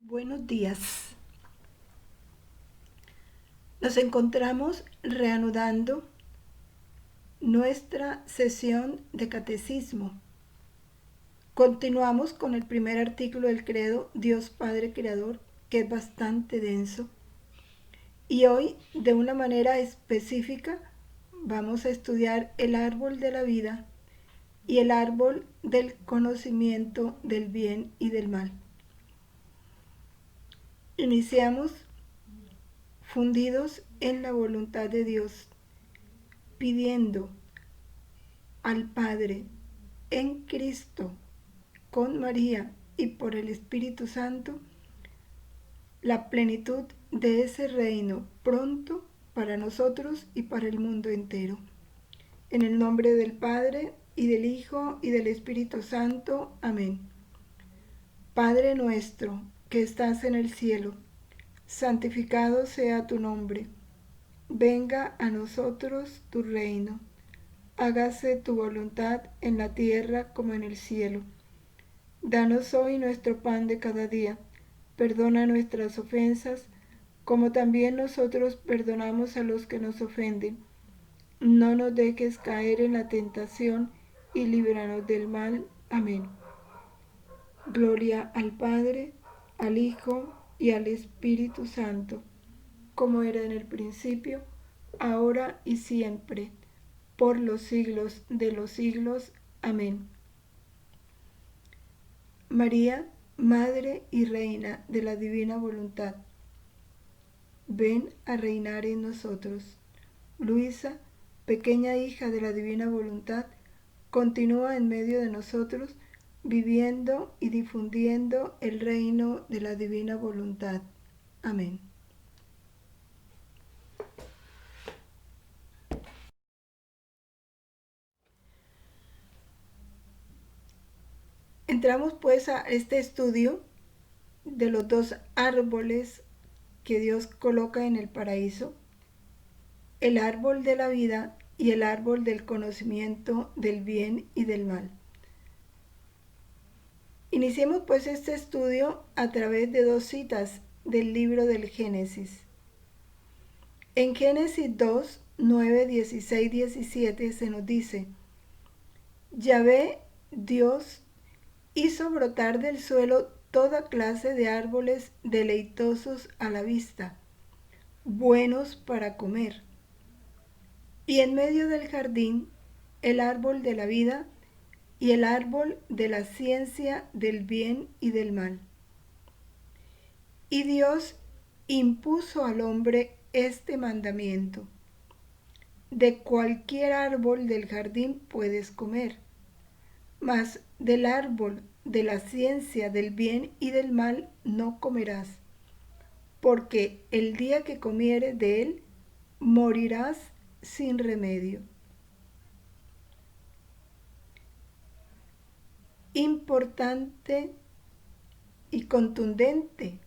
Buenos días. Nos encontramos reanudando nuestra sesión de catecismo. Continuamos con el primer artículo del credo, Dios Padre Creador, que es bastante denso. Y hoy, de una manera específica, vamos a estudiar el árbol de la vida y el árbol del conocimiento del bien y del mal. Iniciamos fundidos en la voluntad de Dios, pidiendo al Padre en Cristo, con María y por el Espíritu Santo, la plenitud de ese reino pronto para nosotros y para el mundo entero. En el nombre del Padre, y del Hijo, y del Espíritu Santo. Amén. Padre nuestro, que estás en el cielo, santificado sea tu nombre. Venga a nosotros tu reino. Hágase tu voluntad en la tierra como en el cielo. Danos hoy nuestro pan de cada día. Perdona nuestras ofensas, como también nosotros perdonamos a los que nos ofenden. No nos dejes caer en la tentación y líbranos del mal. Amén. Gloria al Padre, al Hijo y al Espíritu Santo, como era en el principio, ahora y siempre, por los siglos de los siglos. Amén. María, Madre y Reina de la Divina Voluntad, ven a reinar en nosotros. Luisa, pequeña hija de la Divina Voluntad, continúa en medio de nosotros, viviendo y difundiendo el reino de la Divina Voluntad. Amén. Entramos pues a este estudio de los dos árboles que Dios coloca en el paraíso, el árbol de la vida y el árbol del conocimiento del bien y del mal. Iniciemos pues este estudio a través de dos citas del libro del Génesis. En Génesis 2, 9, 16, 17 se nos dice: Yahvé, Dios, hizo brotar del suelo toda clase de árboles deleitosos a la vista, buenos para comer. Y en medio del jardín, el árbol de la vida y el árbol de la ciencia del bien y del mal. Y Dios impuso al hombre este mandamiento: de cualquier árbol del jardín puedes comer, mas del árbol de la ciencia del bien y del mal no comerás, porque el día que comieres de él, morirás sin remedio. Importante y contundente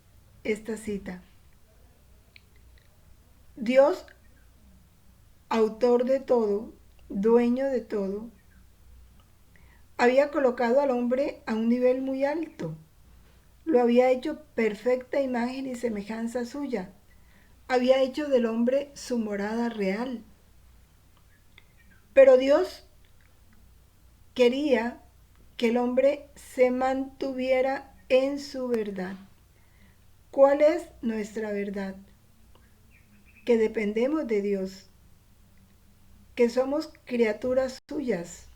esta cita. Dios, autor de todo, dueño de todo, había colocado al hombre a un nivel muy alto. Lo había hecho perfecta imagen y semejanza suya. Había hecho del hombre su morada real. Pero Dios quería que el hombre se mantuviera en su verdad. ¿Cuál es nuestra verdad? Que dependemos de Dios, que somos criaturas suyas,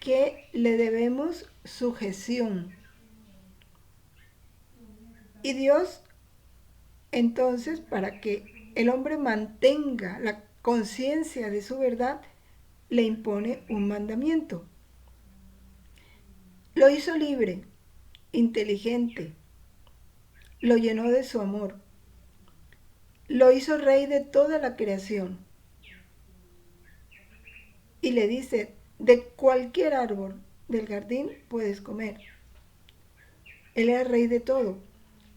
que le debemos sujeción. Y Dios, entonces, para que el hombre mantenga la conciencia de su verdad, le impone un mandamiento. Lo hizo libre, inteligente, lo llenó de su amor, lo hizo rey de toda la creación. Y le dice: de cualquier árbol del jardín puedes comer. Él es rey de todo.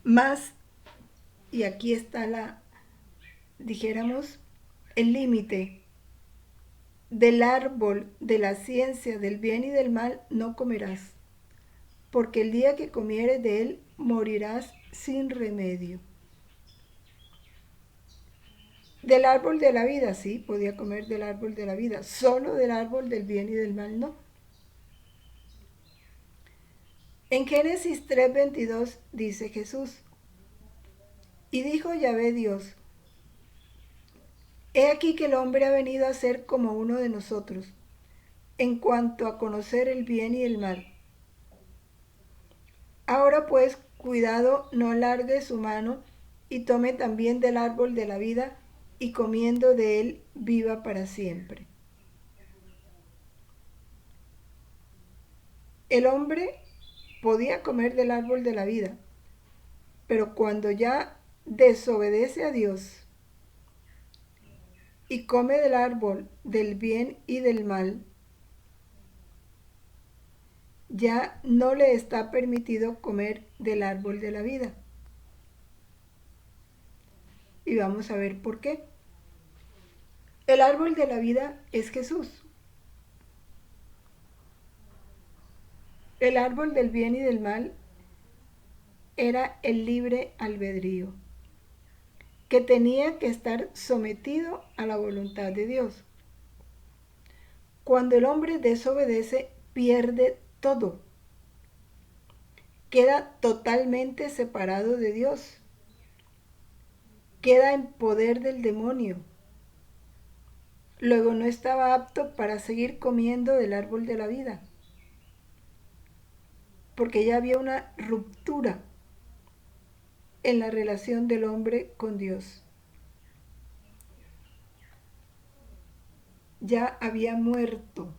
Más, y aquí está dijéramos, el límite: del árbol de la ciencia del bien y del mal no comerás, porque el día que comieres de él morirás sin remedio. Del árbol de la vida, sí, podía comer del árbol de la vida, solo del árbol del bien y del mal no. En Génesis 3:22 dice Jesús, y dijo Yahvé Dios, he aquí que el hombre ha venido a ser como uno de nosotros, en cuanto a conocer el bien y el mal. Ahora pues, cuidado, no alargue su mano y tome también del árbol de la vida y comiendo de él viva para siempre. El hombre podía comer del árbol de la vida, pero cuando ya desobedece a Dios y come del árbol del bien y del mal, ya no le está permitido comer del árbol de la vida. Y vamos a ver por qué. El árbol de la vida es Jesús. El árbol del bien y del mal era el libre albedrío, que tenía que estar sometido a la voluntad de Dios. Cuando el hombre desobedece, pierde todo. Queda totalmente separado de Dios. Queda en poder del demonio. Luego no estaba apto para seguir comiendo del árbol de la vida, porque ya había una ruptura en la relación del hombre con Dios. Ya había muerto,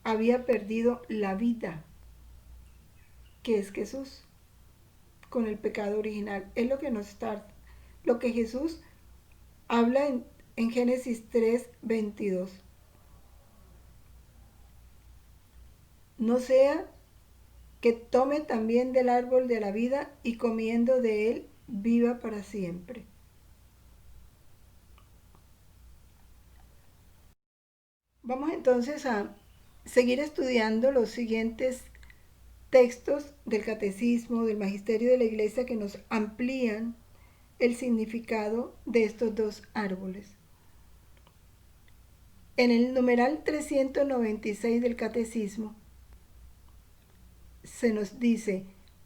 había perdido la vida, que es Jesús, con el pecado original. Es lo que Jesús habla en Génesis 3:22. No sea que tome también del árbol de la vida y comiendo de él viva para siempre. Vamos entonces a seguir estudiando los siguientes textos del catecismo, del magisterio de la iglesia que nos amplían el significado de estos dos árboles. En el numeral 396 del catecismo se nos dice,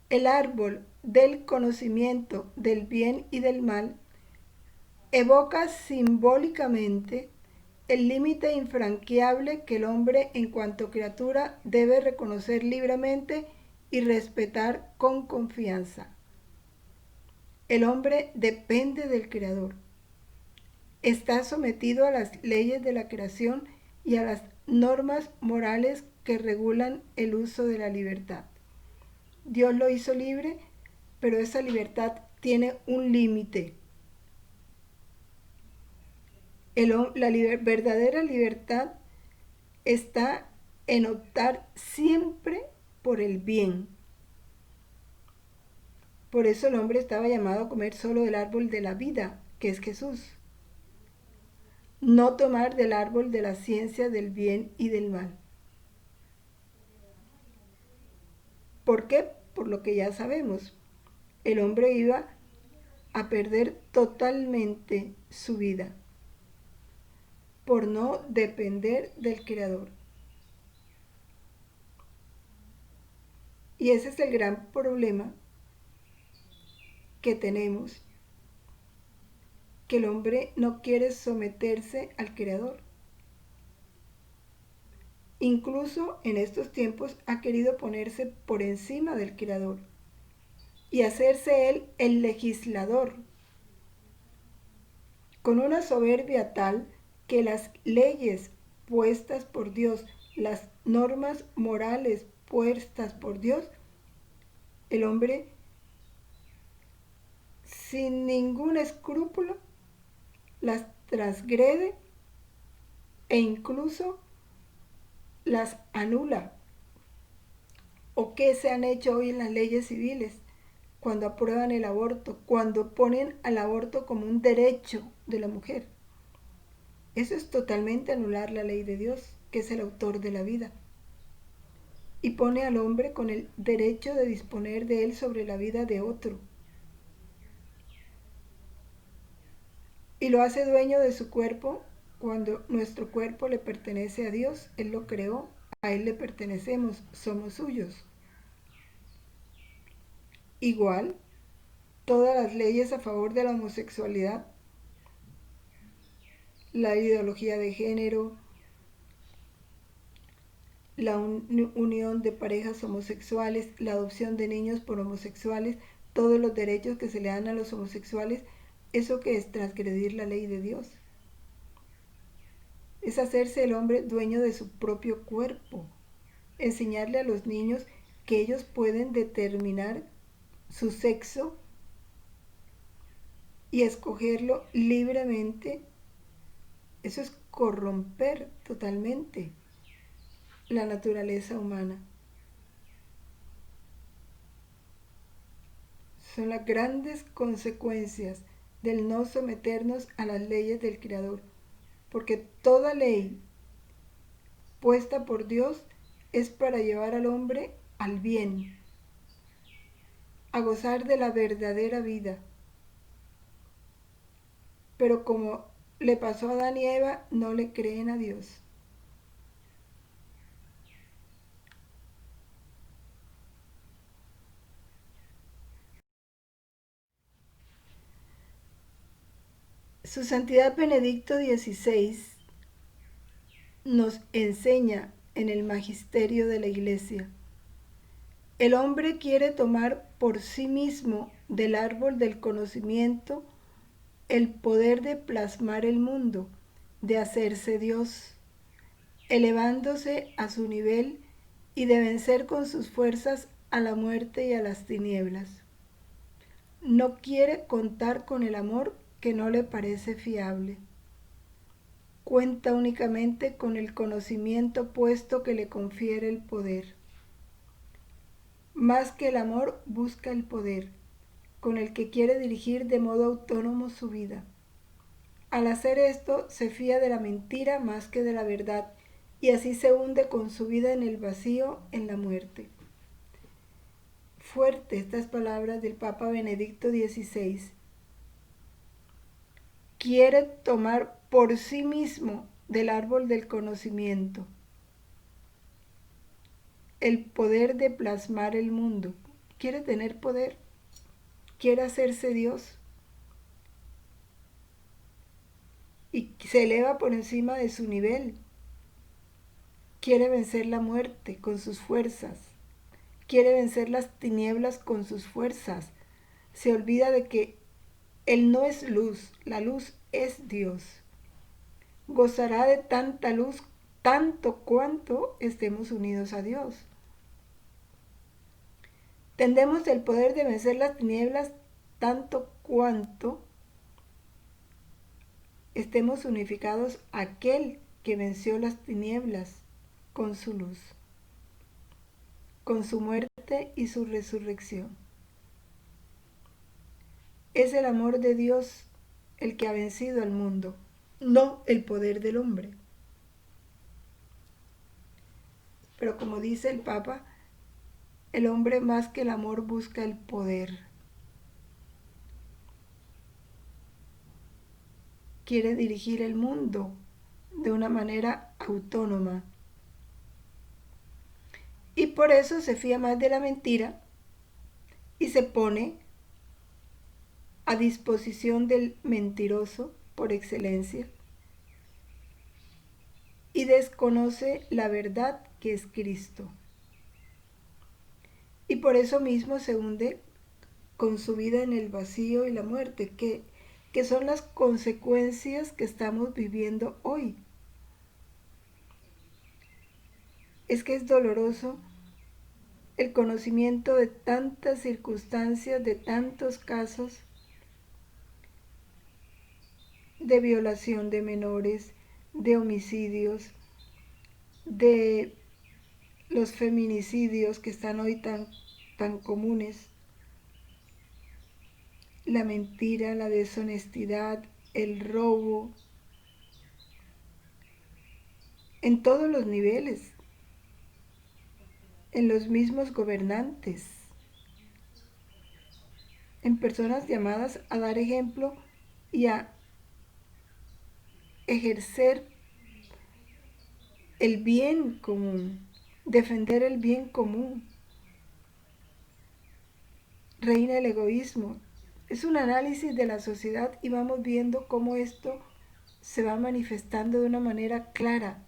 el árbol del conocimiento del bien y del mal evoca simbólicamente el límite infranqueable que el hombre en cuanto criatura debe reconocer libremente y respetar con confianza. El hombre depende del Creador. Está sometido a las leyes de la creación y a las normas morales que regulan el uso de la libertad. Dios lo hizo libre, pero esa libertad tiene un límite. La verdadera libertad está en optar siempre por el bien. Por eso el hombre estaba llamado a comer solo del árbol de la vida, que es Jesús. No tomar del árbol de la ciencia del bien y del mal. ¿Por qué? Por lo que ya sabemos. El hombre iba a perder totalmente su vida por no depender del Creador. Y ese es el gran problema que tenemos, que el hombre no quiere someterse al Creador. Incluso en estos tiempos ha querido ponerse por encima del Creador y hacerse él el legislador, con una soberbia tal que las leyes puestas por Dios, las normas morales puestas por Dios, el hombre sin ningún escrúpulo las transgrede e incluso las anula. ¿O qué se han hecho hoy en las leyes civiles? Cuando aprueban el aborto, cuando ponen al aborto como un derecho de la mujer. Eso es totalmente anular la ley de Dios, que es el autor de la vida. y pone al hombre con el derecho de disponer de él sobre la vida de otro. Y lo hace dueño de su cuerpo cuando nuestro cuerpo le pertenece a Dios. Él lo creó, a Él le pertenecemos, somos suyos. Igual, todas las leyes a favor de la homosexualidad, la ideología de género, la unión de parejas homosexuales, la adopción de niños por homosexuales, todos los derechos que se le dan a los homosexuales, ¿eso qué es? Transgredir la ley de Dios. Es hacerse el hombre dueño de su propio cuerpo, enseñarle a los niños que ellos pueden determinar su sexo y escogerlo libremente. Eso es corromper totalmente la naturaleza humana. Son las grandes consecuencias del no someternos a las leyes del Creador, porque toda ley puesta por Dios es para llevar al hombre al bien, a gozar de la verdadera vida. Pero como le pasó a Adán y Eva, no le creen a Dios. Su Santidad Benedicto XVI nos enseña en el magisterio de la Iglesia: el hombre quiere tomar por sí mismo del árbol del conocimiento el poder de plasmar el mundo, de hacerse Dios, elevándose a su nivel y de vencer con sus fuerzas a la muerte y a las tinieblas. No quiere contar con el amor que no le parece fiable. Cuenta únicamente con el conocimiento puesto que le confiere el poder. Más que el amor, busca el poder, con el que quiere dirigir de modo autónomo su vida. Al hacer esto, se fía de la mentira más que de la verdad, y así se hunde con su vida en el vacío, en la muerte. Fuerte estas palabras del Papa Benedicto XVI. Quiere tomar por sí mismo del árbol del conocimiento el poder de plasmar el mundo. Quiere tener poder, quiere hacerse Dios y se eleva por encima de su nivel. Quiere vencer la muerte con sus fuerzas, quiere vencer las tinieblas con sus fuerzas. Se olvida de que Él no es luz, la luz es Dios. Gozará de tanta luz tanto cuanto estemos unidos a Dios. Tendremos el poder de vencer las tinieblas tanto cuanto estemos unificados a aquel que venció las tinieblas con su luz, con su muerte y su resurrección. Es el amor de Dios el que ha vencido al mundo, no el poder del hombre. Pero como dice el Papa, el hombre más que el amor busca el poder. Quiere dirigir el mundo de una manera autónoma. Y por eso se fía más de la mentira y se pone a disposición del mentiroso por excelencia y desconoce la verdad que es Cristo. Y por eso mismo se hunde con su vida en el vacío y la muerte, que son las consecuencias que estamos viviendo hoy. Es que es doloroso el conocimiento de tantas circunstancias, de tantos casos de violación de menores, de homicidios, de los feminicidios que están hoy tan comunes, la mentira, la deshonestidad, el robo, en todos los niveles. en los mismos gobernantes, en personas llamadas a dar ejemplo y a ejercer el bien común, defender el bien común. Reina el egoísmo. Es un análisis de la sociedad y vamos viendo cómo esto se va manifestando de una manera clara.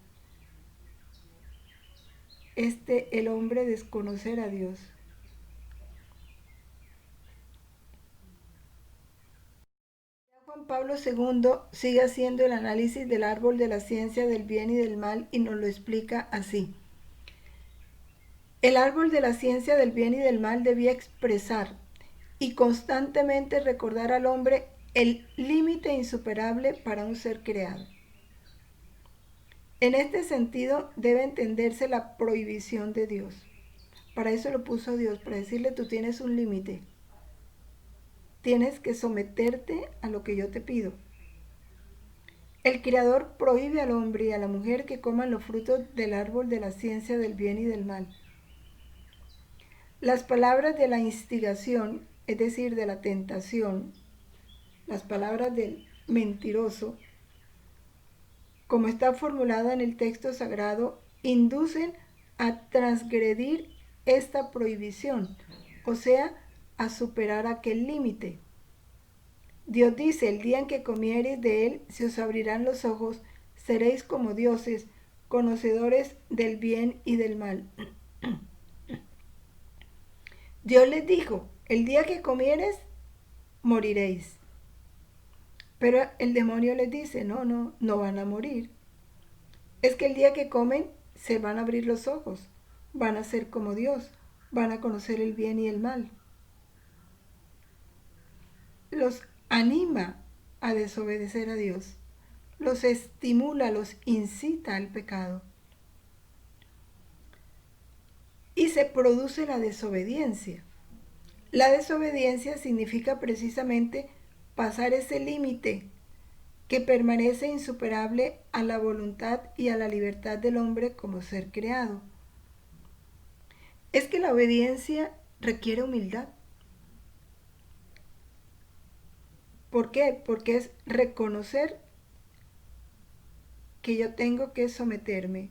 El hombre desconocer a Dios. Juan Pablo II sigue haciendo el análisis del árbol de la ciencia del bien y del mal y nos lo explica así. El árbol de la ciencia del bien y del mal debía expresar y constantemente recordar al hombre el límite insuperable para un ser creado. En este sentido debe entenderse la prohibición de Dios. Para eso lo puso Dios, para decirle tú tienes un límite. Tienes que someterte a lo que yo te pido. El Creador prohíbe al hombre y a la mujer que coman los frutos del árbol de la ciencia del bien y del mal. Las palabras de la instigación, es decir, de la tentación, las palabras del mentiroso, como está formulada en el texto sagrado, inducen a transgredir esta prohibición, o sea, a superar aquel límite. Dios dice, el día en que comiereis de él, se os abrirán los ojos, seréis como dioses, conocedores del bien y del mal. Dios les dijo, el día que comieres, moriréis. Pero el demonio les dice, no van a morir. Es que el día que comen, se van a abrir los ojos, van a ser como Dios, van a conocer el bien y el mal. Los anima a desobedecer a Dios, los estimula, los incita al pecado. Y se produce la desobediencia. La desobediencia significa precisamente pasar ese límite que permanece insuperable a la voluntad y a la libertad del hombre como ser creado. Es que la obediencia requiere humildad. ¿Por qué? Porque es reconocer que yo tengo que someterme,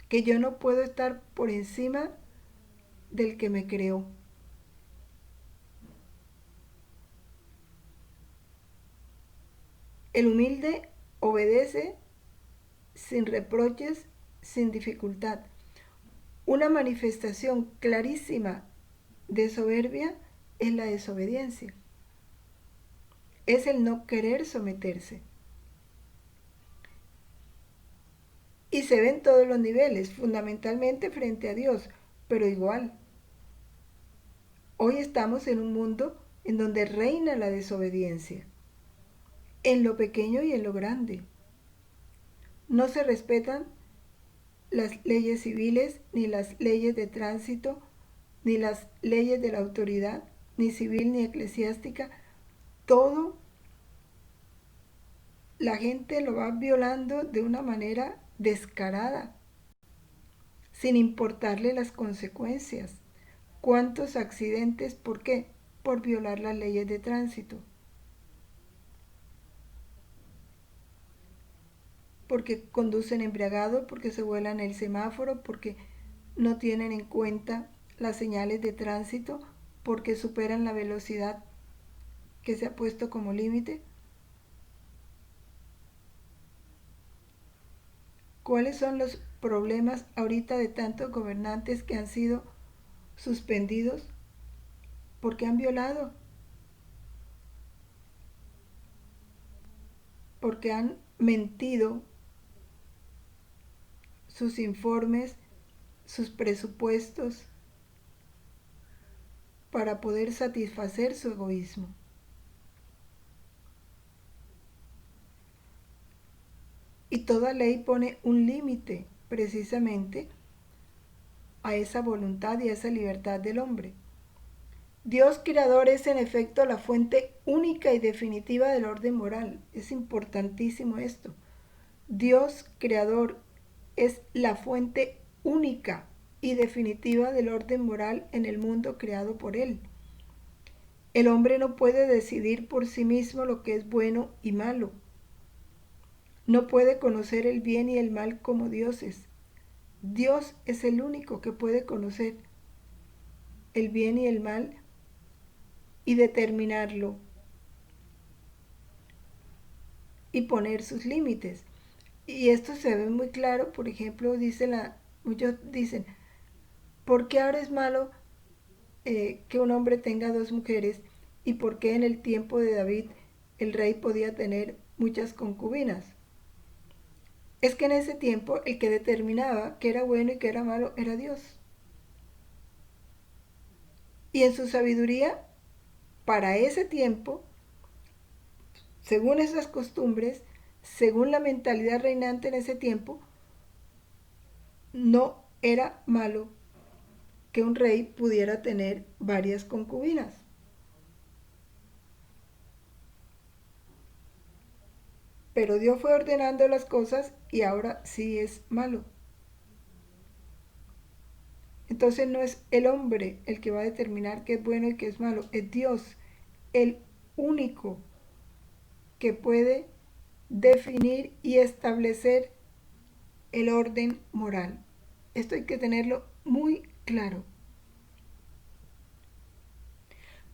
que yo no puedo estar por encima del que me creó. El humilde obedece sin reproches, sin dificultad. Una manifestación clarísima de soberbia es la desobediencia. Es el no querer someterse. Y se ve en todos los niveles, fundamentalmente frente a Dios, pero igual. Hoy estamos en un mundo en donde reina la desobediencia, en lo pequeño y en lo grande. No se respetan las leyes civiles, ni las leyes de tránsito, ni las leyes de la autoridad, ni civil ni eclesiástica. Todo la gente lo va violando de una manera descarada, sin importarle las consecuencias. ¿Cuántos accidentes? ¿Por qué? Por violar las leyes de tránsito. Porque conducen embriagados, porque se vuelan el semáforo, porque no tienen en cuenta las señales de tránsito, porque superan la velocidad que se ha puesto como límite. ¿Cuáles son los problemas ahorita de tantos gobernantes que han sido suspendidos porque han violado? Porque han mentido sus informes, sus presupuestos, para poder satisfacer su egoísmo. Y toda ley pone un límite precisamente a esa voluntad y a esa libertad del hombre. Dios creador es en efecto la fuente única y definitiva del orden moral. Es importantísimo esto. Dios creador es la fuente única y definitiva del orden moral en el mundo creado por Él. El hombre no puede decidir por sí mismo lo que es bueno y malo. No puede conocer el bien y el mal como dioses. Dios es el único que puede conocer el bien y el mal y determinarlo y poner sus límites. Y esto se ve muy claro, por ejemplo, muchos dicen, ¿por qué ahora es malo que un hombre tenga dos mujeres? ¿Y por qué en el tiempo de David el rey podía tener muchas concubinas? Es que en ese tiempo el que determinaba qué era bueno y qué era malo era Dios. Y en su sabiduría, para ese tiempo, según esas costumbres, según la mentalidad reinante en ese tiempo, no era malo que un rey pudiera tener varias concubinas. Pero Dios fue ordenando las cosas y ahora sí es malo. Entonces no es el hombre el que va a determinar qué es bueno y qué es malo, es Dios, el único que puede definir y establecer el orden moral. Esto hay que tenerlo muy claro.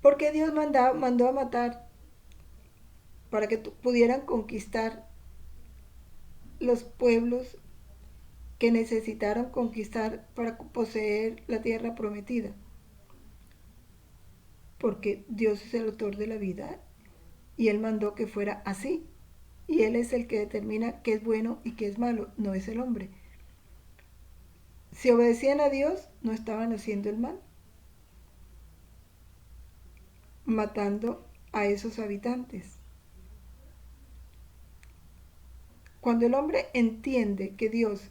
Porque Dios mandó a matar para que pudieran conquistar los pueblos que necesitaron conquistar para poseer la tierra prometida. Porque Dios es el autor de la vida y Él mandó que fuera así. Y Él es el que determina qué es bueno y qué es malo, no es el hombre. Si obedecían a Dios, no estaban haciendo el mal, matando a esos habitantes. Cuando el hombre entiende que Dios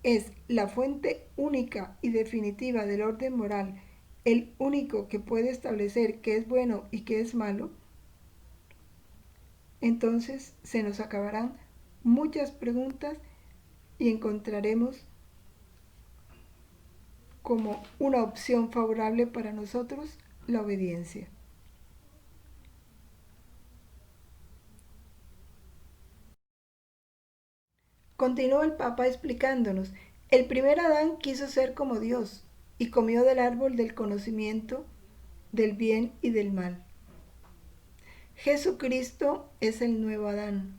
es la fuente única y definitiva del orden moral, el único que puede establecer qué es bueno y qué es malo, entonces se nos acabarán muchas preguntas y encontraremos como una opción favorable para nosotros la obediencia. Continúa el Papa explicándonos, el primer Adán quiso ser como Dios y comió del árbol del conocimiento del bien y del mal. Jesucristo es el nuevo Adán,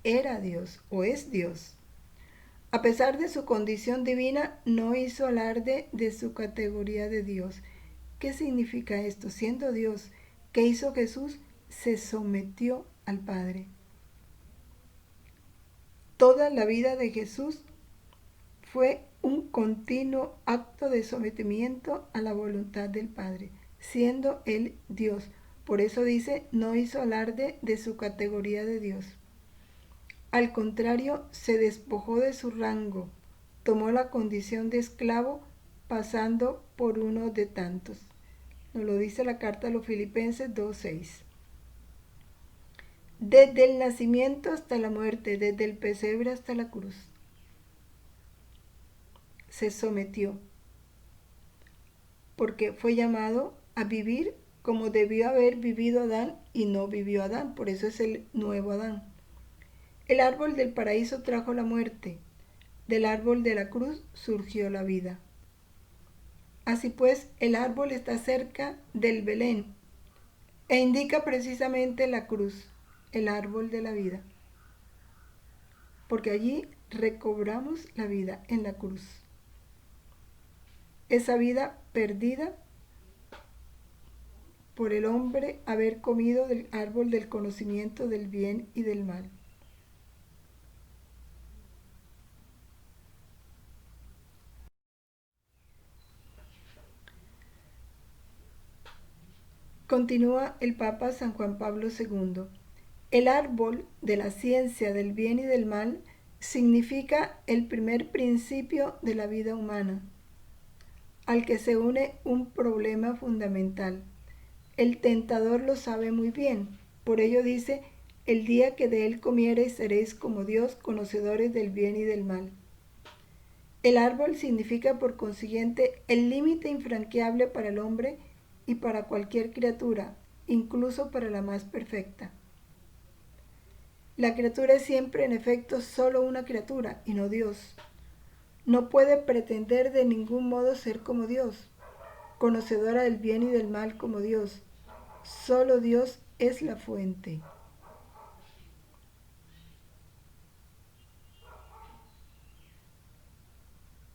era Dios o es Dios. A pesar de su condición divina, no hizo alarde de su categoría de Dios. ¿Qué significa esto? Siendo Dios, ¿qué hizo Jesús? Se sometió al Padre. Toda la vida de Jesús fue un continuo acto de sometimiento a la voluntad del Padre, siendo Él Dios. Por eso dice, no hizo alarde de su categoría de Dios. Al contrario, se despojó de su rango, tomó la condición de esclavo, pasando por uno de tantos. Nos lo dice la carta a los Filipenses 2:6. Desde el nacimiento hasta la muerte, desde el pesebre hasta la cruz, se sometió, porque fue llamado a vivir como debió haber vivido Adán y no vivió Adán, por eso es el nuevo Adán. El árbol del paraíso trajo la muerte, del árbol de la cruz surgió la vida. Así pues, el árbol está cerca del Belén e indica precisamente la cruz, el árbol de la vida, porque allí recobramos la vida en la cruz. Esa vida perdida por el hombre haber comido del árbol del conocimiento del bien y del mal. Continúa el Papa San Juan Pablo II. El árbol de la ciencia del bien y del mal significa el primer principio de la vida humana, al que se une un problema fundamental. El tentador lo sabe muy bien, por ello dice, el día que de él comiereis seréis como Dios, conocedores del bien y del mal. El árbol significa por consiguiente el límite infranqueable para el hombre y para cualquier criatura, incluso para la más perfecta. La criatura es siempre en efecto solo una criatura y no Dios. No puede pretender de ningún modo ser como Dios, conocedora del bien y del mal como Dios. Solo Dios es la fuente.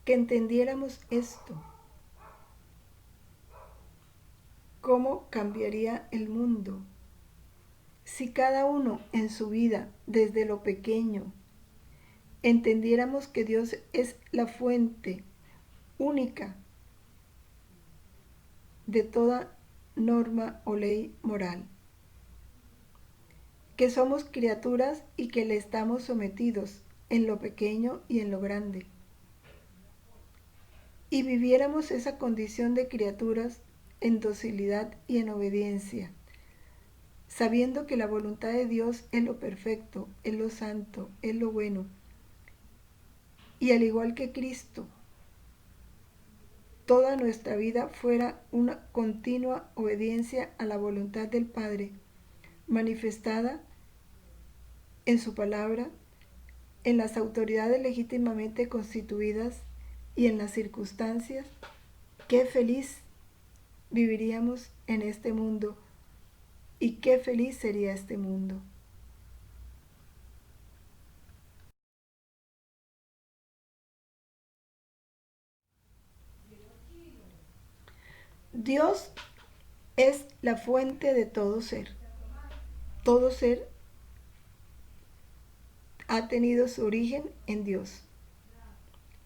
Que entendiéramos esto, ¿cómo cambiaría el mundo? Si cada uno en su vida, desde lo pequeño, entendiéramos que Dios es la fuente única de toda norma o ley moral, que somos criaturas y que le estamos sometidos en lo pequeño y en lo grande, y viviéramos esa condición de criaturas en docilidad y en obediencia, sabiendo que la voluntad de Dios es lo perfecto, es lo santo, es lo bueno, y al igual que Cristo, toda nuestra vida fuera una continua obediencia a la voluntad del Padre, manifestada en su palabra, en las autoridades legítimamente constituidas y en las circunstancias, qué feliz viviríamos en este mundo y qué feliz sería este mundo. Dios es la fuente de todo ser. Todo ser ha tenido su origen en Dios.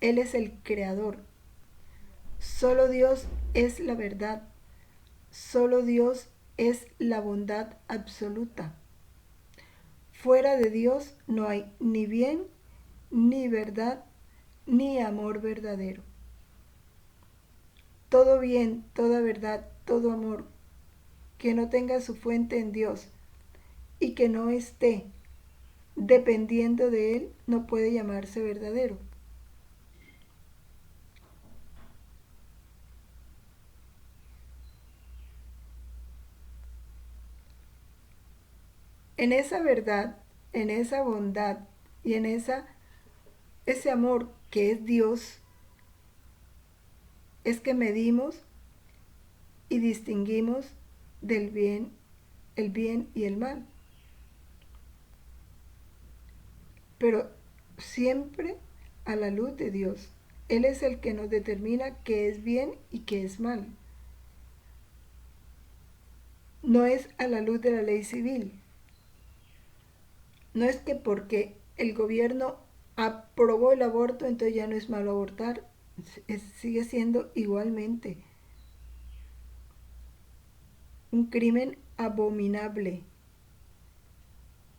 Él es el creador. Solo Dios es la verdad. Solo Dios es la bondad absoluta. Fuera de Dios no hay ni bien, ni verdad, ni amor verdadero. Todo bien, toda verdad, todo amor que no tenga su fuente en Dios y que no esté dependiendo de Él no puede llamarse verdadero. En esa verdad, en esa bondad y en ese amor que es Dios, es que medimos y distinguimos del bien, el bien y el mal. Pero siempre a la luz de Dios. Él es el que nos determina qué es bien y qué es mal. No es a la luz de la ley civil. No es que porque el gobierno aprobó el aborto, entonces ya no es malo abortar. Sigue siendo igualmente un crimen abominable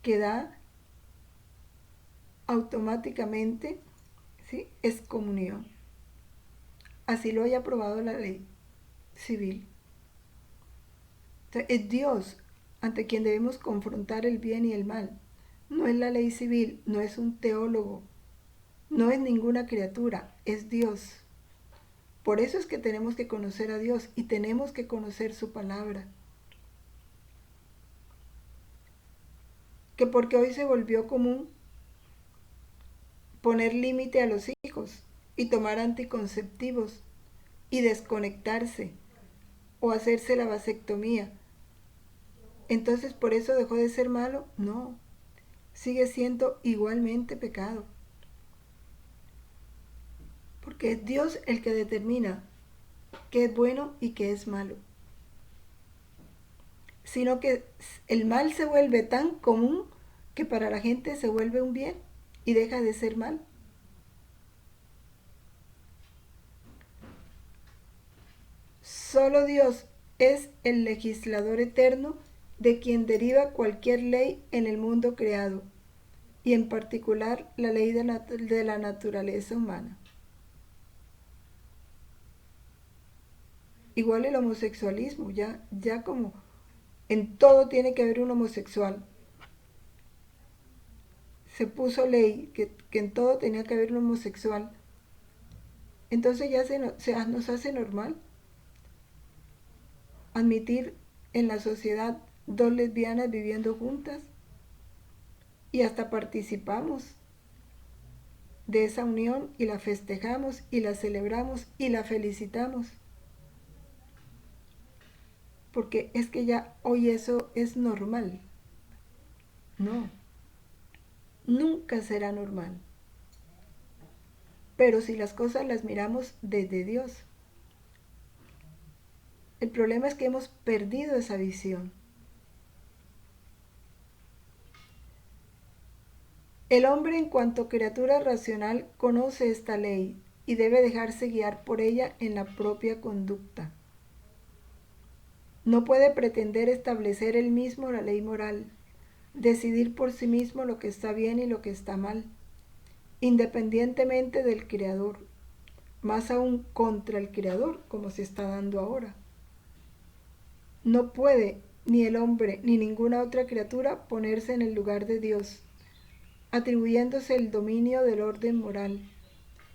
que da automáticamente, ¿sí?, excomunión. Así lo haya aprobado la ley civil. Entonces, es Dios ante quien debemos confrontar el bien y el mal. No es la ley civil, no es un teólogo, no es ninguna criatura, es Dios. Por eso es que tenemos que conocer a Dios y tenemos que conocer su palabra. Que porque hoy se volvió común poner límite a los hijos y tomar anticonceptivos y desconectarse o hacerse la vasectomía. Entonces, ¿por eso dejó de ser malo? No, sigue siendo igualmente pecado. Porque es Dios el que determina qué es bueno y qué es malo. Sino que el mal se vuelve tan común que para la gente se vuelve un bien y deja de ser mal. Solo Dios es el legislador eterno de quien deriva cualquier ley en el mundo creado, y en particular la ley de la naturaleza humana. Igual el homosexualismo, ya como en todo tiene que haber un homosexual. Se puso ley que en todo tenía que haber un homosexual. Entonces ya nos hace normal admitir en la sociedad dos lesbianas viviendo juntas y hasta participamos de esa unión y la festejamos y la celebramos y la felicitamos. Porque es que ya hoy eso es normal. No, nunca será normal. Pero si las cosas las miramos desde Dios, el problema es que hemos perdido esa visión. El hombre en cuanto criatura racional conoce esta ley y debe dejarse guiar por ella en la propia conducta. No puede pretender establecer él mismo la ley moral, decidir por sí mismo lo que está bien y lo que está mal, independientemente del Creador, más aún contra el Creador, como se está dando ahora. No puede ni el hombre ni ninguna otra criatura ponerse en el lugar de Dios, atribuyéndose el dominio del orden moral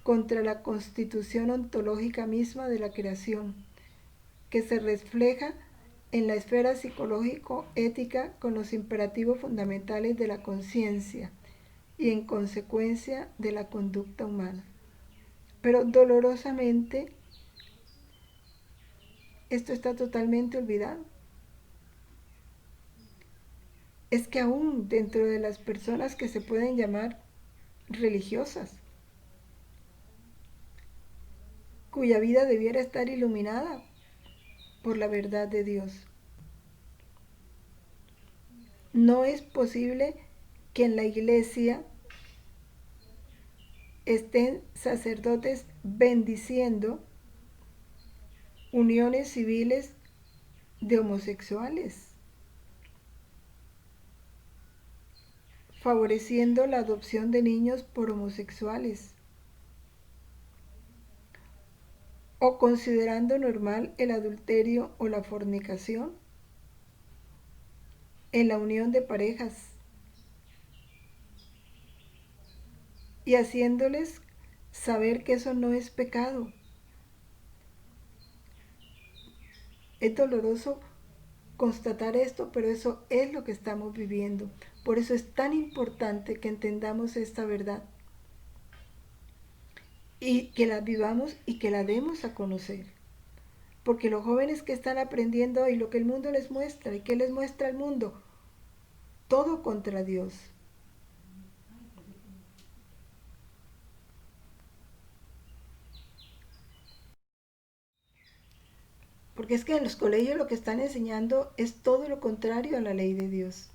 contra la constitución ontológica misma de la creación, que se refleja en la esfera psicológico-ética con los imperativos fundamentales de la conciencia y en consecuencia de la conducta humana. Pero dolorosamente esto está totalmente olvidado. Es que aún dentro de las personas que se pueden llamar religiosas, cuya vida debiera estar iluminada por la verdad de Dios, no es posible que en la iglesia estén sacerdotes bendiciendo uniones civiles de homosexuales, favoreciendo la adopción de niños por homosexuales, o considerando normal el adulterio o la fornicación en la unión de parejas, y haciéndoles saber que eso no es pecado. Es doloroso constatar esto, pero eso es lo que estamos viviendo. Por eso es tan importante que entendamos esta verdad y que la vivamos y que la demos a conocer. Porque los jóvenes que están aprendiendo hoy, lo que el mundo les muestra, ¿y qué les muestra el mundo? Todo contra Dios. Porque es que en los colegios lo que están enseñando es todo lo contrario a la ley de Dios.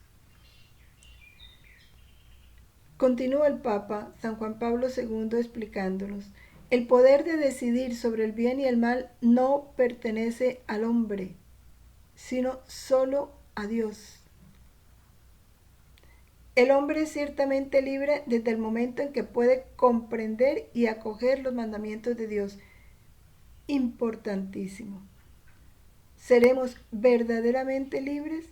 Continúa el Papa San Juan Pablo II explicándonos: el poder de decidir sobre el bien y el mal no pertenece al hombre, sino solo a Dios. El hombre es ciertamente libre desde el momento en que puede comprender y acoger los mandamientos de Dios. Importantísimo. Seremos verdaderamente libres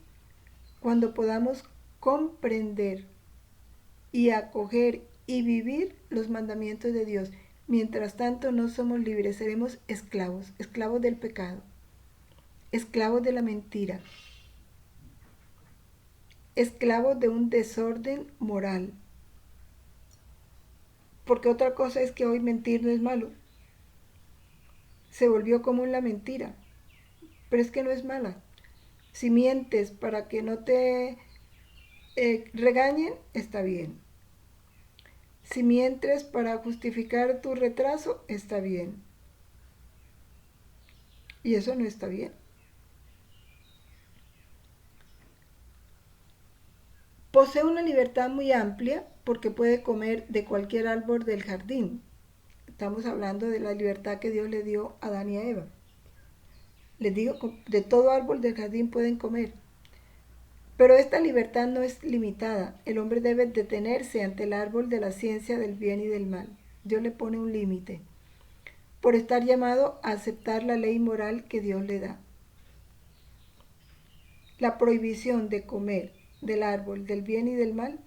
cuando podamos comprender y acoger y vivir los mandamientos de Dios. Mientras tanto no somos libres, seremos esclavos, esclavos del pecado, esclavos de la mentira, esclavos de un desorden moral. Porque otra cosa es que hoy mentir no es malo. Se volvió común la mentira, pero es que no es mala. Si mientes para que no te regañen, está bien. Si mientes para justificar tu retraso, está bien. Y eso no está bien. Posee una libertad muy amplia porque puede comer de cualquier árbol del jardín. Estamos hablando de la libertad que Dios le dio a Adán y a Eva. Les digo, de todo árbol del jardín pueden comer. Pero esta libertad no es limitada. El hombre debe detenerse ante el árbol de la ciencia del bien y del mal. Dios le pone un límite por estar llamado a aceptar la ley moral que Dios le da. La prohibición de comer del árbol del bien y del mal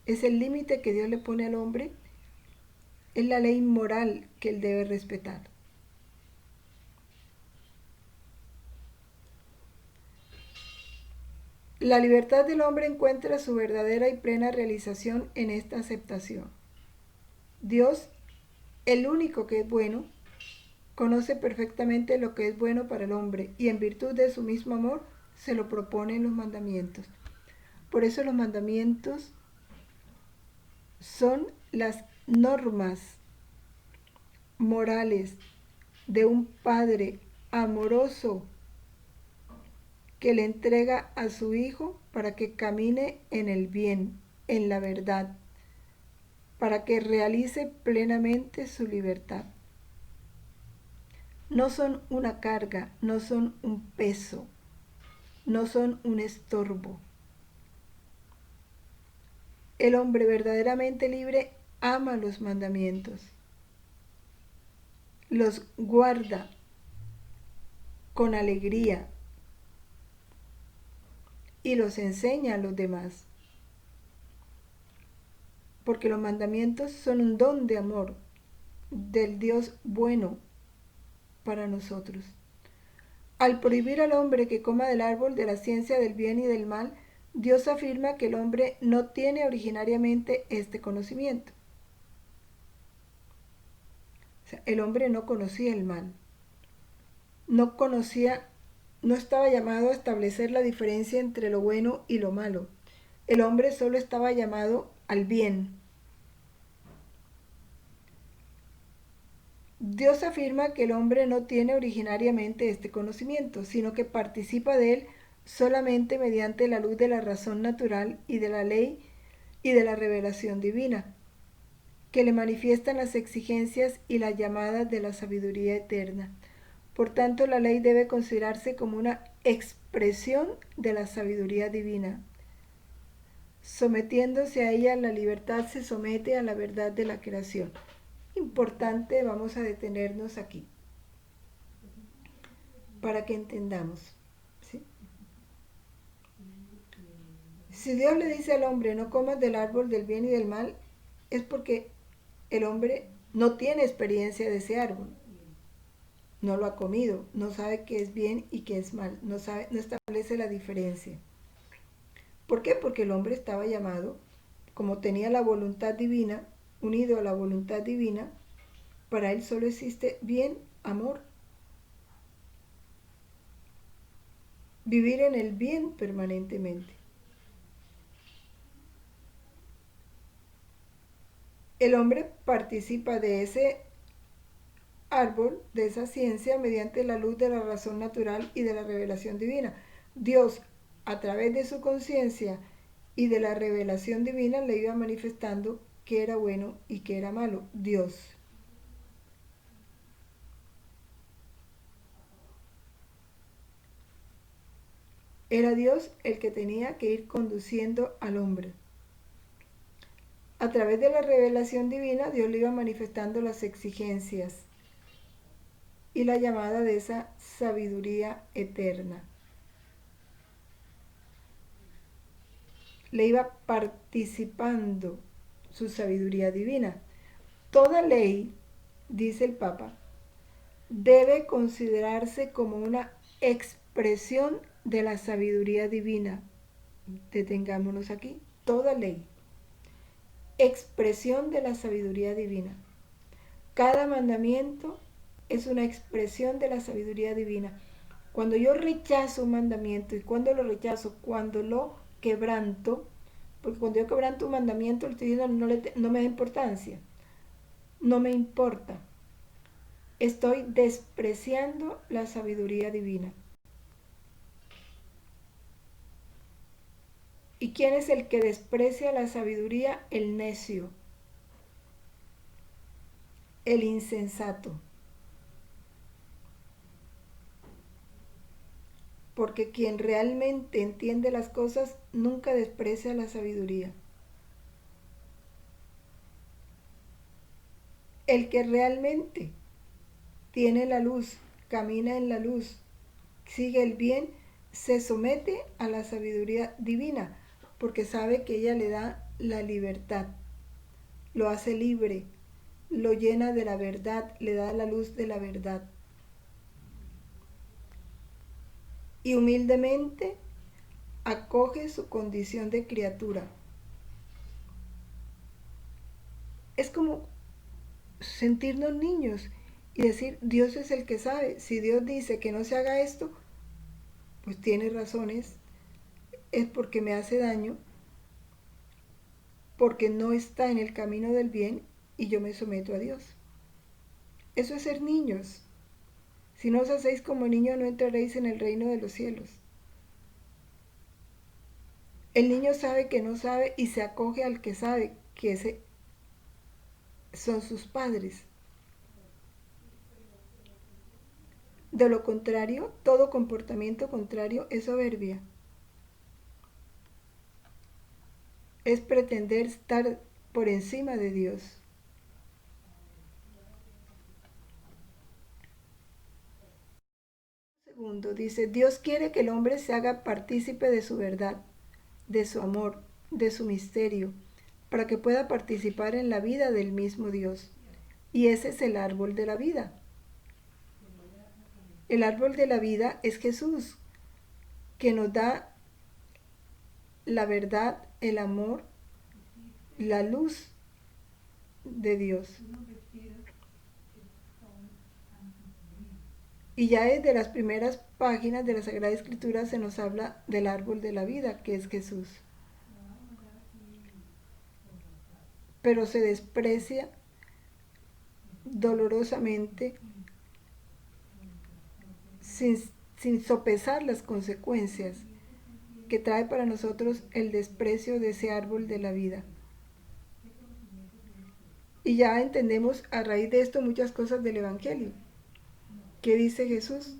es el límite que Dios le pone al hombre Es la ley moral que él debe respetar. La libertad del hombre encuentra su verdadera y plena realización en esta aceptación. Dios, el único que es bueno, conoce perfectamente lo que es bueno para el hombre y en virtud de su mismo amor se lo propone en los mandamientos. Por eso los mandamientos son las normas morales de un padre amoroso que le entrega a su hijo para que camine en el bien, en la verdad, para que realice plenamente su libertad. No son una carga, no son un peso, no son un estorbo. El hombre verdaderamente libre ama los mandamientos, los guarda con alegría y los enseña a los demás. Porque los mandamientos son un don de amor del Dios bueno para nosotros. Al prohibir al hombre que coma del árbol de la ciencia del bien y del mal, Dios afirma que el hombre no tiene originariamente este conocimiento. O sea, el hombre no conocía el mal, no estaba llamado a establecer la diferencia entre lo bueno y lo malo. El hombre solo estaba llamado al bien. Dios afirma que el hombre no tiene originariamente este conocimiento, sino que participa de él solamente mediante la luz de la razón natural y de la ley y de la revelación divina, que le manifiestan las exigencias y las llamadas de la sabiduría eterna. Por tanto, la ley debe considerarse como una expresión de la sabiduría divina. Sometiéndose a ella, la libertad se somete a la verdad de la creación. Importante, vamos a detenernos aquí para que entendamos. ¿Sí? Si Dios le dice al hombre no comas del árbol del bien y del mal, es porque el hombre no tiene experiencia de ese árbol, no lo ha comido, no sabe qué es bien y qué es mal, no establece la diferencia. ¿Por qué? Porque el hombre estaba llamado, como tenía la voluntad divina, unido a la voluntad divina, para él solo existe bien, amor. Vivir en el bien permanentemente. El hombre participa de ese árbol, de esa ciencia, mediante la luz de la razón natural y de la revelación divina. Dios, a través de su conciencia y de la revelación divina, le iba manifestando qué era bueno y qué era malo. Dios. Era Dios el que tenía que ir conduciendo al hombre. A través de la revelación divina, Dios le iba manifestando las exigencias y la llamada de esa sabiduría eterna. Le iba participando su sabiduría divina. Toda ley, dice el Papa, debe considerarse como una expresión de la sabiduría divina. Detengámonos aquí. Toda ley, expresión de la sabiduría divina. Cada mandamiento es una expresión de la sabiduría divina. Cuando yo rechazo un mandamiento, y cuando lo rechazo, cuando lo quebranto, porque cuando yo quebranto un mandamiento, el estoy diciendo no me da importancia, no me importa. Estoy despreciando la sabiduría divina. ¿Y quién es el que desprecia la sabiduría? El necio, el insensato. Porque quien realmente entiende las cosas nunca desprecia la sabiduría. El que realmente tiene la luz, camina en la luz, sigue el bien, se somete a la sabiduría divina, porque sabe que ella le da la libertad, lo hace libre, lo llena de la verdad, le da la luz de la verdad. Y humildemente acoge su condición de criatura. Es como sentirnos niños y decir, Dios es el que sabe. Si Dios dice que no se haga esto, pues tiene razones, es porque me hace daño, porque no está en el camino del bien y yo me someto a Dios. Eso es ser niños. Si no os hacéis como niños, no entraréis en el reino de los cielos. El niño sabe que no sabe y se acoge al que sabe, que ese son sus padres. De lo contrario, todo comportamiento contrario es soberbia. Es pretender estar por encima de Dios. Segundo, dice, Dios quiere que el hombre se haga partícipe de su verdad, de su amor, de su misterio, para que pueda participar en la vida del mismo Dios. Y ese es el árbol de la vida. El árbol de la vida es Jesús, que nos da la verdad, el amor, la luz de Dios. Y ya desde las primeras páginas de la Sagrada Escritura se nos habla del árbol de la vida, que es Jesús. Pero se desprecia dolorosamente sin sopesar las consecuencias que trae para nosotros el desprecio de ese árbol de la vida. Y ya entendemos a raíz de esto muchas cosas del Evangelio. ¿Qué dice Jesús?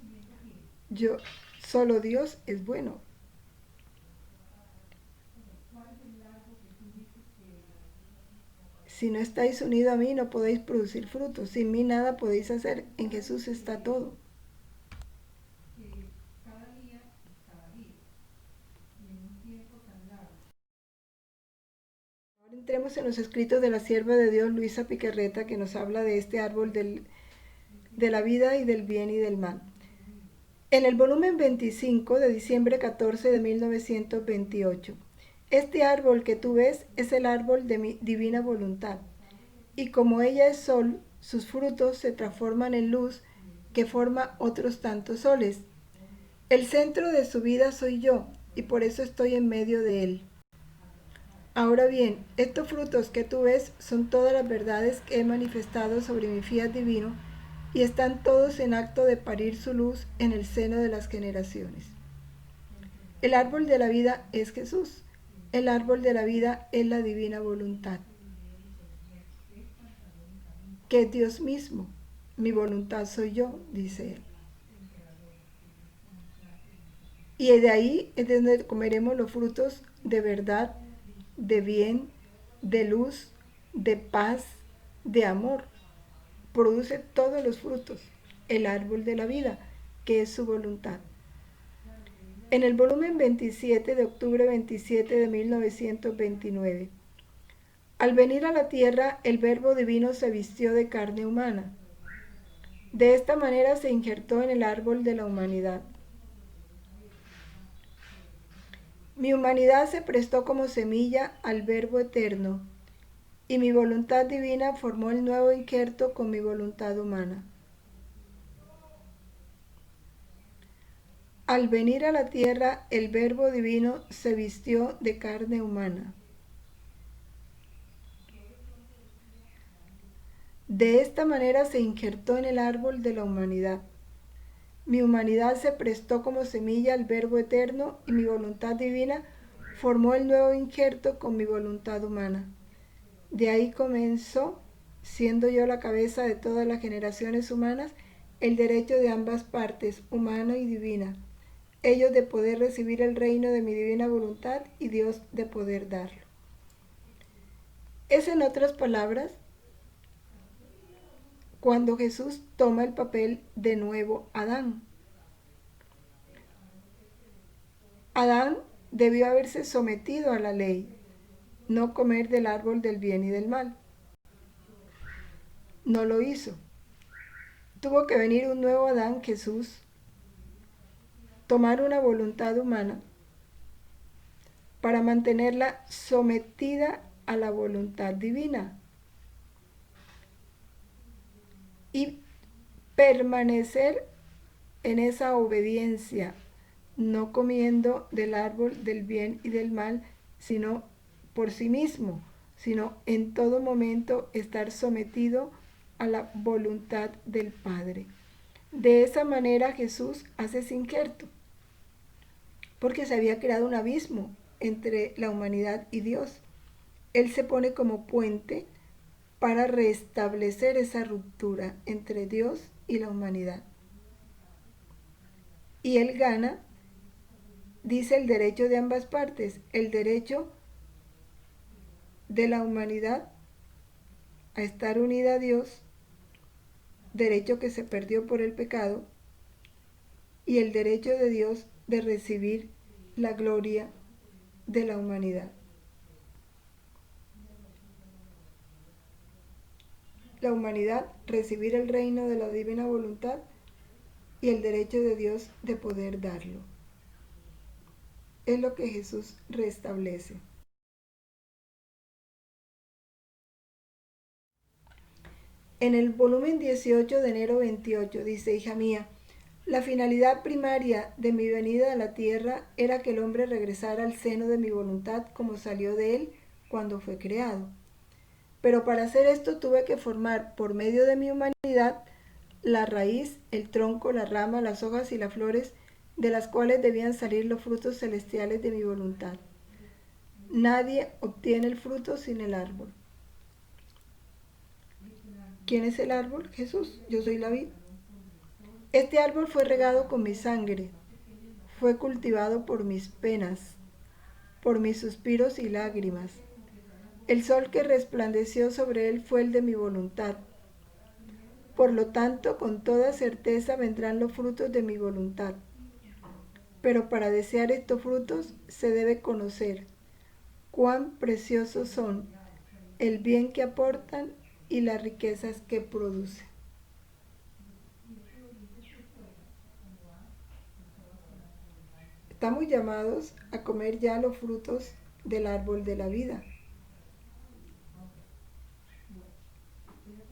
Solo Dios es bueno. Si no estáis unidos a mí, no podéis producir frutos. Sin mí nada podéis hacer. En Jesús está todo. Ahora entremos en los escritos de la sierva de Dios, Luisa Piquerreta, que nos habla de este árbol de la vida y del bien y del mal. En el volumen 25 de diciembre 14 de 1928, este árbol que tú ves es el árbol de mi divina voluntad, y como ella es sol, sus frutos se transforman en luz que forma otros tantos soles. El centro de su vida soy yo, y por eso estoy en medio de él. Ahora bien, estos frutos que tú ves son todas las verdades que he manifestado sobre mi fiat divino, y están todos en acto de parir su luz en el seno de las generaciones. El árbol de la vida es Jesús. El árbol de la vida es la divina voluntad, que es Dios mismo. Mi voluntad soy yo, dice él. Y de ahí es donde comeremos los frutos de verdad, de bien, de luz, de paz, de amor. Produce todos los frutos, el árbol de la vida, que es su voluntad. En el volumen 27 de octubre 27 de 1929, al venir a la tierra, el Verbo Divino se vistió de carne humana. De esta manera se injertó en el árbol de la humanidad. Mi humanidad se prestó como semilla al Verbo eterno, y mi voluntad divina formó el nuevo injerto con mi voluntad humana. Al venir a la tierra, el Verbo Divino se vistió de carne humana. De esta manera se injertó en el árbol de la humanidad. Mi humanidad se prestó como semilla al Verbo eterno y mi voluntad divina formó el nuevo injerto con mi voluntad humana. De ahí comenzó, siendo yo la cabeza de todas las generaciones humanas, el derecho de ambas partes, humana y divina, ellos de poder recibir el reino de mi divina voluntad y Dios de poder darlo. Es, en otras palabras, cuando Jesús toma el papel de nuevo Adán. Adán debió haberse sometido a la ley, no comer del árbol del bien y del mal. no lo hizo. Tuvo que venir un nuevo Adán, Jesús, tomar una voluntad humana para mantenerla sometida a la voluntad divina y permanecer en esa obediencia, no comiendo del árbol del bien y del mal, sino por sí mismo, sino en todo momento estar sometido a la voluntad del Padre. De esa manera Jesús hace ese injerto, porque se había creado un abismo entre la humanidad y Dios. Él se pone como puente para restablecer esa ruptura entre Dios y la humanidad. Y él gana, dice, el derecho de ambas partes, el derecho de la humanidad a estar unida a Dios, derecho que se perdió por el pecado, y el derecho de Dios de recibir la gloria de la humanidad. La humanidad recibir el reino de la divina voluntad y el derecho de Dios de poder darlo. Es lo que Jesús restablece. En el volumen 18 de enero 28 dice: hija mía, la finalidad primaria de mi venida a la tierra era que el hombre regresara al seno de mi voluntad como salió de él cuando fue creado. Pero para hacer esto tuve que formar por medio de mi humanidad la raíz, el tronco, la rama, las hojas y las flores de las cuales debían salir los frutos celestiales de mi voluntad. Nadie obtiene el fruto sin el árbol. ¿Quién es el árbol? Jesús. Yo soy la vid. Este árbol fue regado con mi sangre, fue cultivado por mis penas, por mis suspiros y lágrimas. El sol que resplandeció sobre él fue el de mi voluntad. Por lo tanto, con toda certeza vendrán los frutos de mi voluntad. Pero para desear estos frutos se debe conocer cuán preciosos son el bien que aportan y las riquezas que producen. Estamos llamados a comer ya los frutos del árbol de la vida.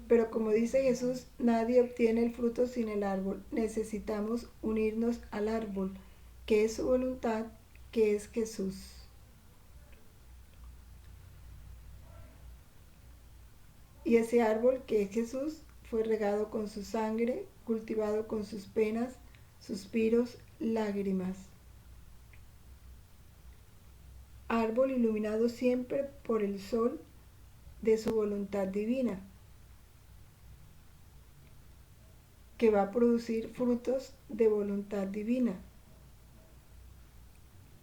Pero como dice Jesús, nadie obtiene el fruto sin el árbol. Necesitamos unirnos al árbol, que es su voluntad, que es Jesús. Y ese árbol, que es Jesús, fue regado con su sangre, cultivado con sus penas, suspiros, lágrimas. Árbol iluminado siempre por el sol de su voluntad divina, que va a producir frutos de voluntad divina.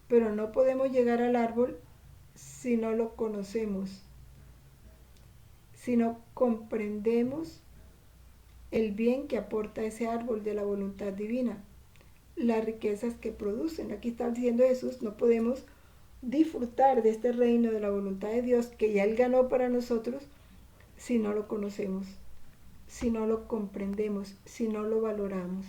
Pero no podemos llegar al árbol si no lo conocemos, si no comprendemos el bien que aporta ese árbol de la voluntad divina, las riquezas que producen. Aquí está diciendo Jesús, no podemos disfrutar de este reino de la voluntad de Dios que ya Él ganó para nosotros si no lo conocemos, si no lo comprendemos, si no lo valoramos.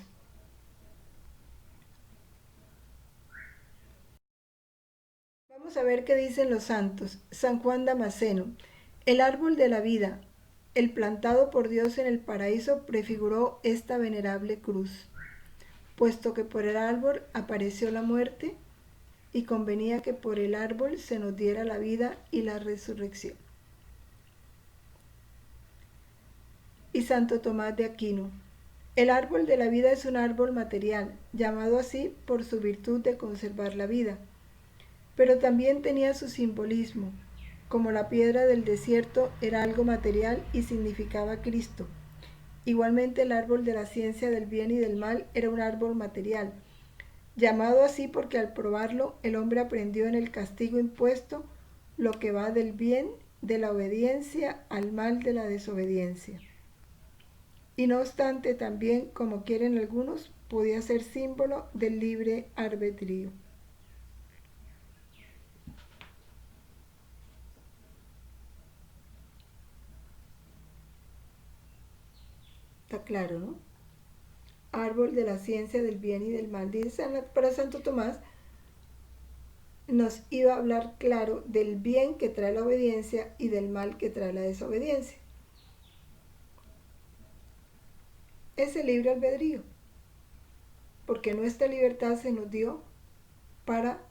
Vamos a ver qué dicen los santos. San Juan Damasceno: el árbol de la vida, el plantado por Dios en el paraíso, prefiguró esta venerable cruz, puesto que por el árbol apareció la muerte y convenía que por el árbol se nos diera la vida y la resurrección. Y Santo Tomás de Aquino: el árbol de la vida es un árbol material, llamado así por su virtud de conservar la vida, pero también tenía su simbolismo. Como la piedra del desierto era algo material y significaba a Cristo, igualmente el árbol de la ciencia del bien y del mal era un árbol material, llamado así porque al probarlo el hombre aprendió en el castigo impuesto lo que va del bien de la obediencia al mal de la desobediencia. Y no obstante, también, como quieren algunos, podía ser símbolo del libre albedrío. Está claro, ¿no? Árbol de la ciencia del bien y del mal. Dice para Santo Tomás, nos iba a hablar claro del bien que trae la obediencia y del mal que trae la desobediencia. Es el libre albedrío, porque nuestra libertad se nos dio para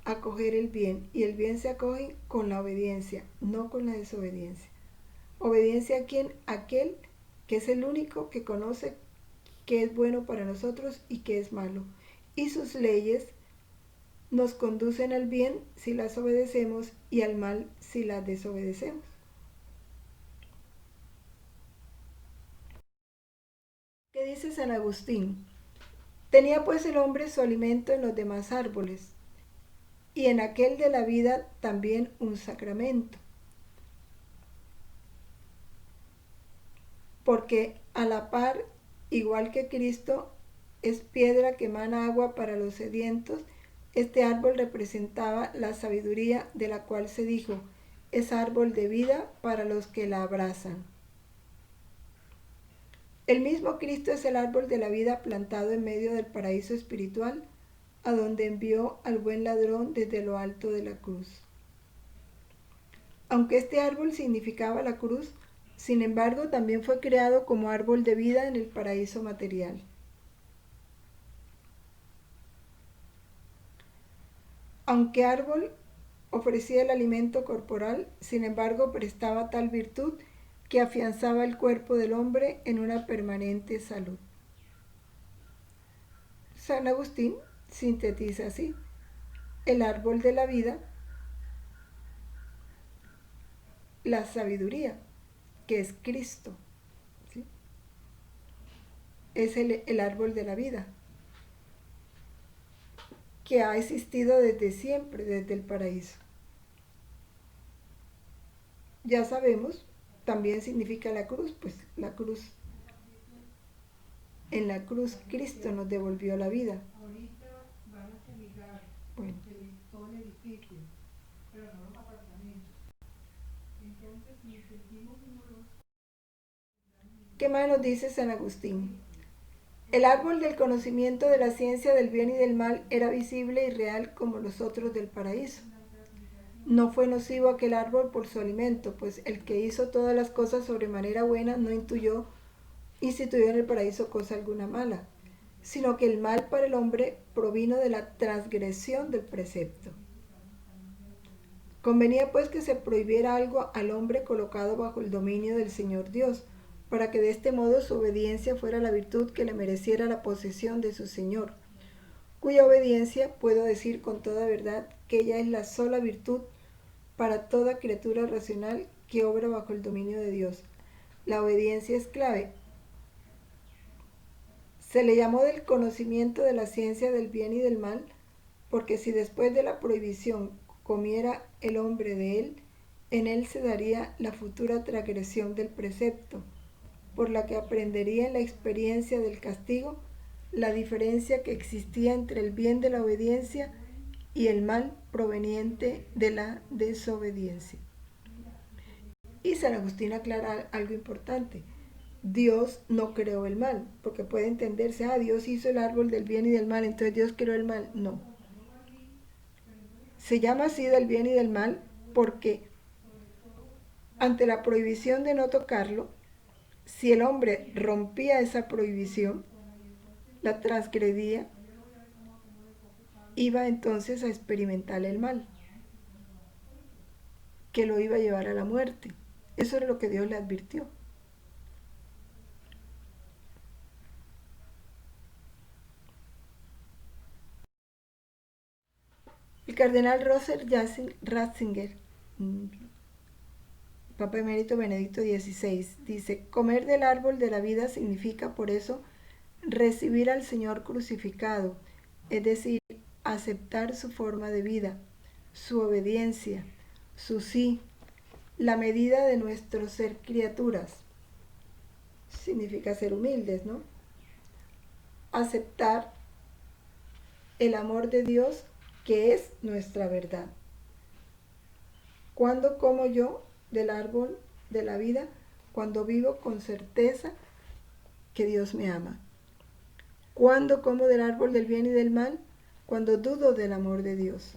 acoger el bien, y el bien se acoge con la obediencia, no con la desobediencia. Obediencia a quien, aquel que es el único que conoce qué es bueno para nosotros y qué es malo, y sus leyes nos conducen al bien si las obedecemos y al mal si las desobedecemos. ¿Qué dice San Agustín? Tenía pues el hombre su alimento en los demás árboles, y en aquel de la vida también un sacramento, porque a la par, igual que Cristo, es piedra que emana agua para los sedientos. Este árbol representaba la sabiduría, de la cual se dijo, es árbol de vida para los que la abrazan. El mismo Cristo es el árbol de la vida plantado en medio del paraíso espiritual, a donde envió al buen ladrón desde lo alto de la cruz. Aunque este árbol significaba la cruz, sin embargo también fue creado como árbol de vida en el paraíso material. Aunque árbol ofrecía el alimento corporal, sin embargo prestaba tal virtud que afianzaba el cuerpo del hombre en una permanente salud. San Agustín sintetiza así: el árbol de la vida, la sabiduría, que es Cristo, ¿sí? Es el árbol de la vida, que ha existido desde siempre, desde el paraíso. Ya sabemos, también significa la cruz, pues la cruz. En la cruz Cristo nos devolvió la vida. Bueno. ¿Qué más nos dice San Agustín? El árbol del conocimiento de la ciencia del bien y del mal era visible y real como los otros del paraíso. No fue nocivo aquel árbol por su alimento, pues el que hizo todas las cosas sobremanera buena no intuyó instituyó en el paraíso cosa alguna mala, sino que el mal para el hombre provino de la transgresión del precepto. Convenía pues que se prohibiera algo al hombre colocado bajo el dominio del Señor Dios, para que de este modo su obediencia fuera la virtud que le mereciera la posesión de su Señor, cuya obediencia puedo decir con toda verdad que ella es la sola virtud para toda criatura racional que obra bajo el dominio de Dios. La obediencia es clave. Se le llamó del conocimiento de la ciencia del bien y del mal, porque si después de la prohibición comiera el hombre de él, en él se daría la futura transgresión del precepto, por la que aprendería en la experiencia del castigo la diferencia que existía entre el bien de la obediencia y el mal proveniente de la desobediencia. Y San Agustín aclara algo importante. Dios no creó el mal, porque puede entenderse, Dios hizo el árbol del bien y del mal, entonces Dios creó el mal. No. Se llama así del bien y del mal porque ante la prohibición de no tocarlo, si el hombre rompía esa prohibición, la transgredía, iba entonces a experimentar el mal, que lo iba a llevar a la muerte. Eso era lo que Dios le advirtió. El cardenal Roser Ratzinger, Papa Emérito Benedicto XVI, dice: comer del árbol de la vida significa por eso recibir al Señor crucificado, es decir, aceptar su forma de vida, su obediencia, su sí, la medida de nuestro ser criaturas. Significa ser humildes, ¿no? Aceptar el amor de Dios, que es nuestra verdad. ¿Cuándo como yo del árbol de la vida? cuando vivo con certeza que Dios me ama. ¿Cuándo como del árbol del bien y del mal? Cuando dudo del amor de Dios.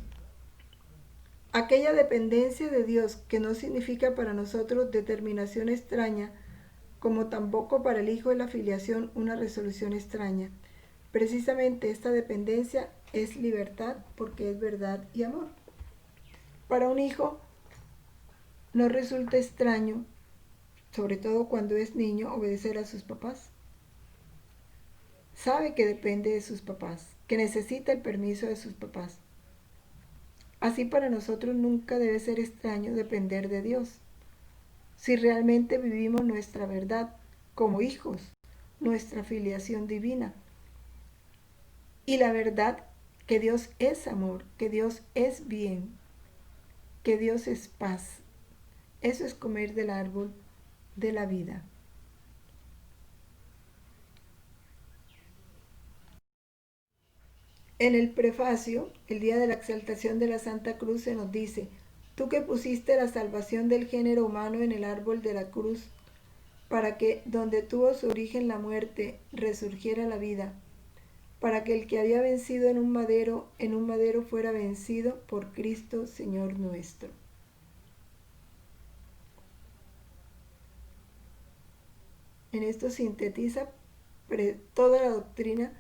Aquella dependencia de Dios que no significa para nosotros determinación extraña, como tampoco para el hijo de la filiación una resolución extraña. Precisamente esta dependencia es libertad porque es verdad y amor. Para un hijo no resulta extraño, sobre todo cuando es niño, obedecer a sus papás. Sabe que depende de sus papás, que necesita el permiso de sus papás. Así para nosotros nunca debe ser extraño depender de Dios. Si realmente vivimos nuestra verdad como hijos, nuestra filiación divina, y la verdad que Dios es amor, que Dios es bien, que Dios es paz. Eso es comer del árbol de la vida. En el prefacio, el día de la exaltación de la Santa Cruz, se nos dice: tú que pusiste la salvación del género humano en el árbol de la cruz, para que donde tuvo su origen la muerte, resurgiera la vida, para que el que había vencido en un madero fuera vencido por Cristo Señor nuestro. En esto sintetiza toda la doctrina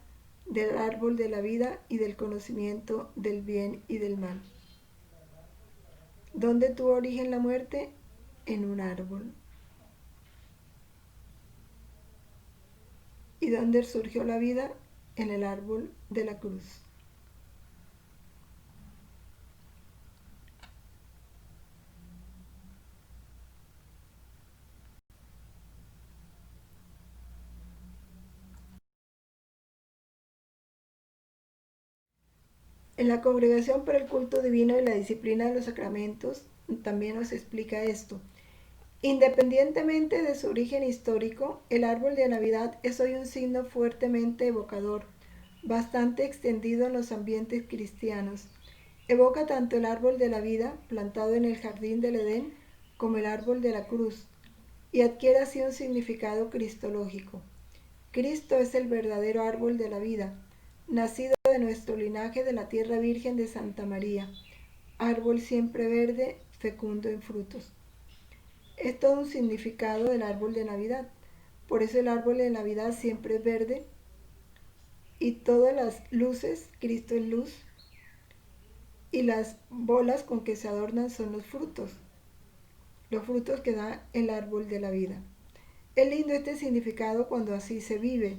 del árbol de la vida y del conocimiento del bien y del mal. ¿Dónde tuvo origen la muerte? En un árbol. ¿Y dónde surgió la vida? En el árbol de la cruz. En la Congregación para el Culto Divino y la Disciplina de los Sacramentos también nos explica esto. Independientemente de su origen histórico, el árbol de Navidad es hoy un signo fuertemente evocador, bastante extendido en los ambientes cristianos. Evoca tanto el árbol de la vida, plantado en el jardín del Edén, como el árbol de la cruz, y adquiere así un significado cristológico. Cristo es el verdadero árbol de la vida, nacido de nuestro linaje de la tierra virgen de Santa María, árbol siempre verde, fecundo en frutos. Es todo un significado del árbol de Navidad. Por eso el árbol de Navidad siempre es verde y todas las luces, Cristo es luz, y las bolas con que se adornan son los frutos que da el árbol de la vida. Es lindo este significado cuando así se vive.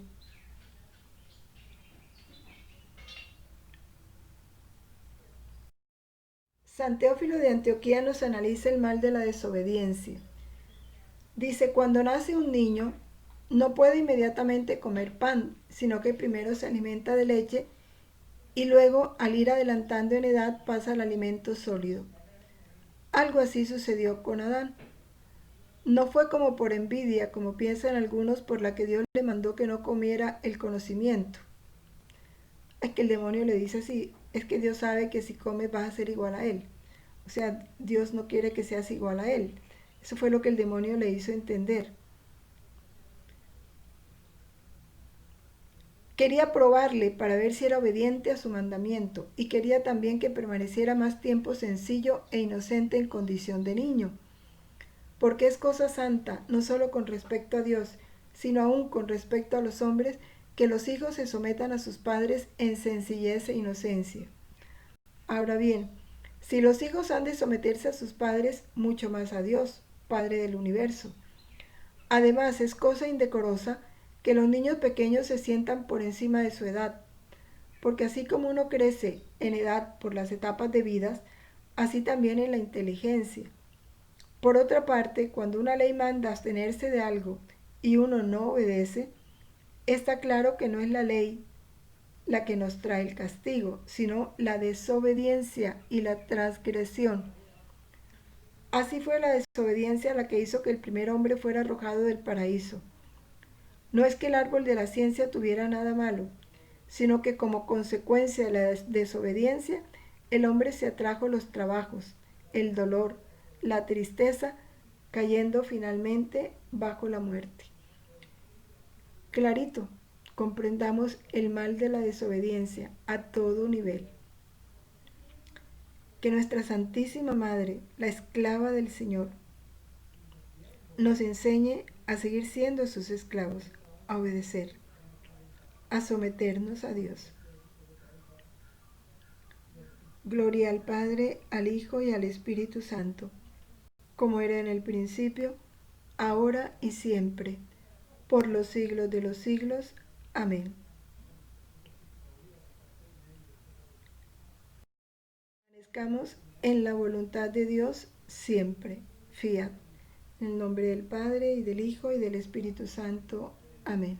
San Teófilo de Antioquía nos analiza el mal de la desobediencia. Dice: cuando nace un niño, no puede inmediatamente comer pan, sino que primero se alimenta de leche y luego, al ir adelantando en edad, pasa al alimento sólido. Algo así sucedió con Adán. No fue como por envidia, como piensan algunos, por la que Dios le mandó que no comiera el conocimiento. Es que el demonio le dice así: es que Dios sabe que si comes vas a ser igual a Él. O sea, Dios no quiere que seas igual a Él. Eso fue lo que el demonio le hizo entender. Quería probarle para ver si era obediente a su mandamiento, y quería también que permaneciera más tiempo sencillo e inocente en condición de niño. Porque es cosa santa, no solo con respecto a Dios, sino aún con respecto a los hombres, que los hijos se sometan a sus padres en sencillez e inocencia. Ahora bien, si los hijos han de someterse a sus padres, mucho más a Dios, Padre del universo. Además, es cosa indecorosa que los niños pequeños se sientan por encima de su edad, porque así como uno crece en edad por las etapas de vidas, así también en la inteligencia. Por otra parte, cuando una ley manda abstenerse de algo y uno no obedece, está claro que no es la ley la que nos trae el castigo, sino la desobediencia y la transgresión. Así fue la desobediencia la que hizo que el primer hombre fuera arrojado del paraíso. No es que el árbol de la ciencia tuviera nada malo, sino que como consecuencia de la desobediencia, el hombre se atrajo los trabajos, el dolor, la tristeza cayendo finalmente bajo la muerte. Clarito, comprendamos el mal de la desobediencia a todo nivel. Que nuestra Santísima Madre, la esclava del Señor, nos enseñe a seguir siendo sus esclavos, a obedecer, a someternos a Dios. Gloria al Padre, al Hijo y al Espíritu Santo, como era en el principio, ahora y siempre, por los siglos de los siglos. Amén. Permanezcamos en la voluntad de Dios siempre. Fiat. En el nombre del Padre, y del Hijo, y del Espíritu Santo. Amén.